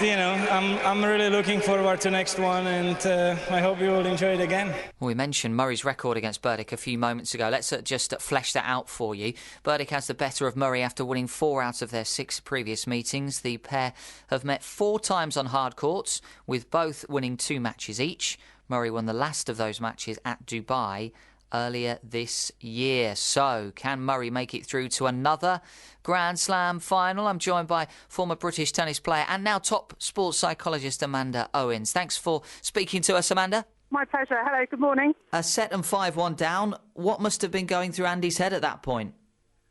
and I'm really looking forward to next one, and I hope you will enjoy it again. Well, we mentioned Murray's record against Burdick a few moments ago. Let's just flesh that out for you. Burdick has the better of Murray after winning 4 out of their 6 previous meetings. The pair have met 4 times on hard courts, with both winning 2 matches each. Murray won the last of those matches at Dubai earlier this year. So, can Murray make it through to another Grand Slam final? I'm joined by former British tennis player and now top sports psychologist Amanda Owens. Thanks for speaking to us, Amanda. My pleasure. Hello, good morning. A set and 5-1 down. What must have been going through Andy's head at that point?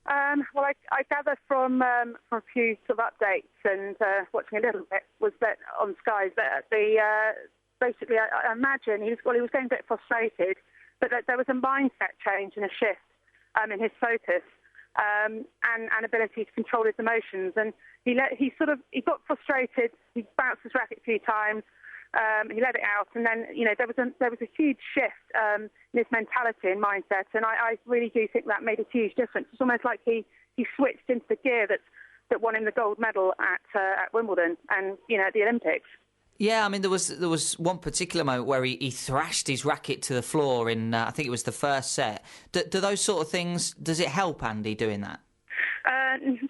Well, I gather from a few sort of updates and watching a little bit was that on Sky that basically I imagine he was going a bit frustrated, but that there was a mindset change and a shift in his focus and ability to control his emotions. And he got frustrated. He bounced his racket a few times. He let it out, and then there was a huge shift in his mentality and mindset. And I really do think that made a huge difference. It's almost like he switched into the gear that won him the gold medal at Wimbledon and at the Olympics. Yeah, I mean, there was one particular moment where he thrashed his racket to the floor in, I think it was the first set. Do those sort of things, does it help Andy doing that?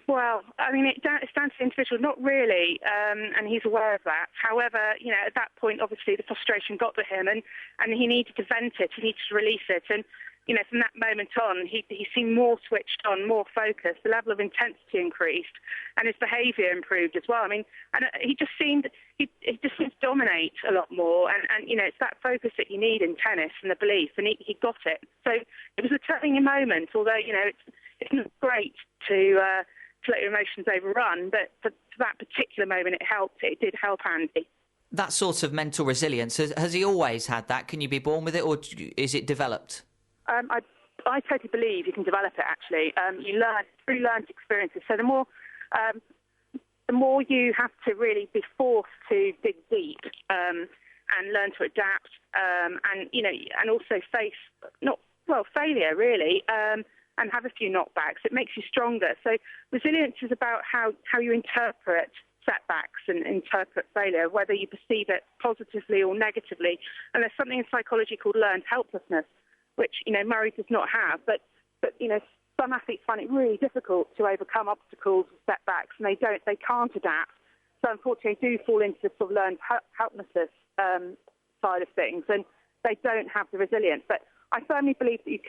Well, I mean, it's down to the individual, not really, and he's aware of that. However, at that point, obviously, the frustration got to him, and he needed to vent it, he needed to release it, and from that moment on, he seemed more switched on, more focused. The level of intensity increased, and his behaviour improved as well. I mean, and he just seemed to dominate a lot more, and it's that focus that you need in tennis and the belief, and he got it. So it was a turning moment. Although it's not great to let your emotions overrun, but for that particular moment, it helped. It did help Andy. That sort of mental resilience, has he always had that? Can you be born with it, or is it developed? I totally believe you can develop it, actually. You learn through learned experiences. So the more you have to really be forced to dig deep and learn to adapt and also face failure, really, and have a few knockbacks, it makes you stronger. So resilience is about how you interpret setbacks and interpret failure, whether you perceive it positively or negatively. And there's something in psychology called learned helplessness, which Murray does not have, but some athletes find it really difficult to overcome obstacles or setbacks, and they can't adapt. So unfortunately, they do fall into the sort of learned helplessness side of things, and they don't have the resilience. But I firmly believe that you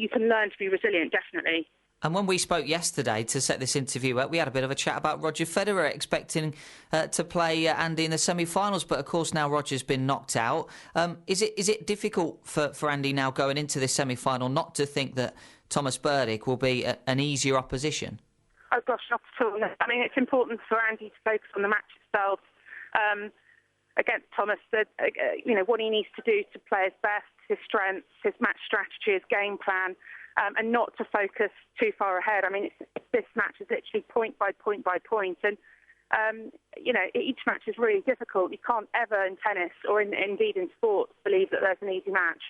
can learn to be resilient, definitely. And when we spoke yesterday to set this interview up, we had a bit of a chat about Roger Federer expecting to play Andy in the semi-finals, but of course now Roger's been knocked out. Is it difficult for Andy now going into this semi-final not to think that Thomas Burdick will be an easier opposition? Oh gosh, not at all. I mean, it's important for Andy to focus on the match itself against Thomas. What he needs to do to play his best, his strengths, his match strategy, his game plan. And not to focus too far ahead. I mean, this match is literally point by point by point. And, each match is really difficult. You can't ever in tennis or indeed in sports believe that there's an easy match.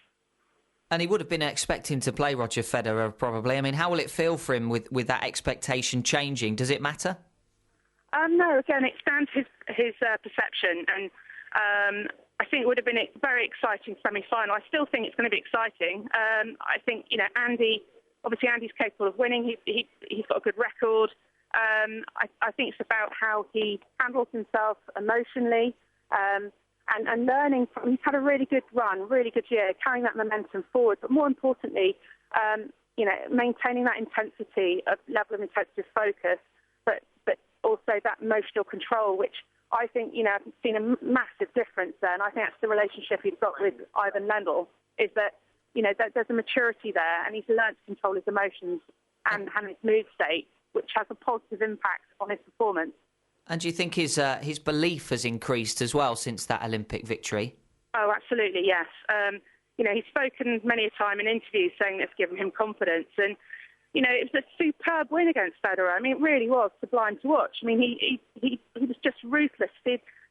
And he would have been expecting to play Roger Federer, probably. I mean, how will it feel for him with that expectation changing? Does it matter? No, again, it's down to his perception. And I think it would have been a very exciting semi-final. I still think it's going to be exciting. I think, Andy's capable of winning. He's got a good record. I think it's about how he handles himself emotionally and learning from. He's had a really good run, really good year, carrying that momentum forward. But more importantly, maintaining that level of intensity of focus, but also that emotional control, which I think, I've seen a massive difference there, and I think that's the relationship he's got with Ivan Lendl, is that, there's a maturity there, and he's learned to control his emotions and his mood state, which has a positive impact on his performance. And do you think his belief has increased as well since that Olympic victory? Oh, absolutely, yes. He's spoken many a time in interviews saying that's given him confidence, and it was a superb win against Federer. I mean, it really was sublime to watch. I mean, he was just ruthless.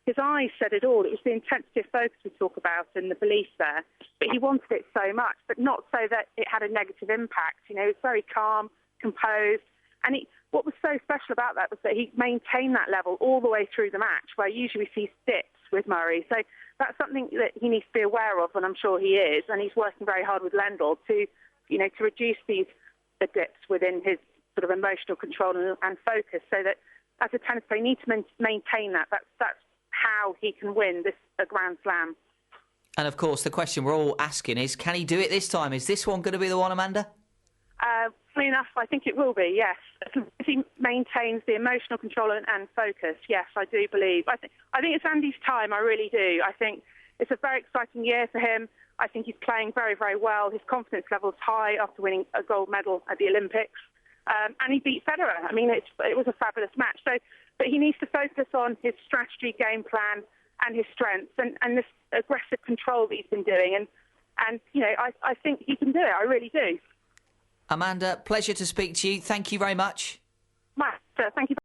His eyes said it all. It was the intensity of focus we talk about and the belief there. But he wanted it so much, but not so that it had a negative impact. He was very calm, composed. And what was so special about that was that he maintained that level all the way through the match, where usually we see dips with Murray. So that's something that he needs to be aware of, and I'm sure he is. And he's working very hard with Lendl to reduce the dips within his sort of emotional control and focus, so that as a tennis player, you need to maintain that. That's how he can win a Grand Slam. And of course, the question we're all asking is, can he do it this time? Is this one going to be the one, Amanda? Funny enough, I think it will be, yes. If he maintains the emotional control and focus, yes, I do believe. I think it's Andy's time, I really do. I think it's a very exciting year for him. I think he's playing very, very well. His confidence level's high after winning a gold medal at the Olympics. And he beat Federer. I mean, it was a fabulous match. But he needs to focus on his strategy, game plan, and his strengths, and this aggressive control that he's been doing. And I think he can do it. I really do. Amanda, pleasure to speak to you. Thank you very much. Thank you.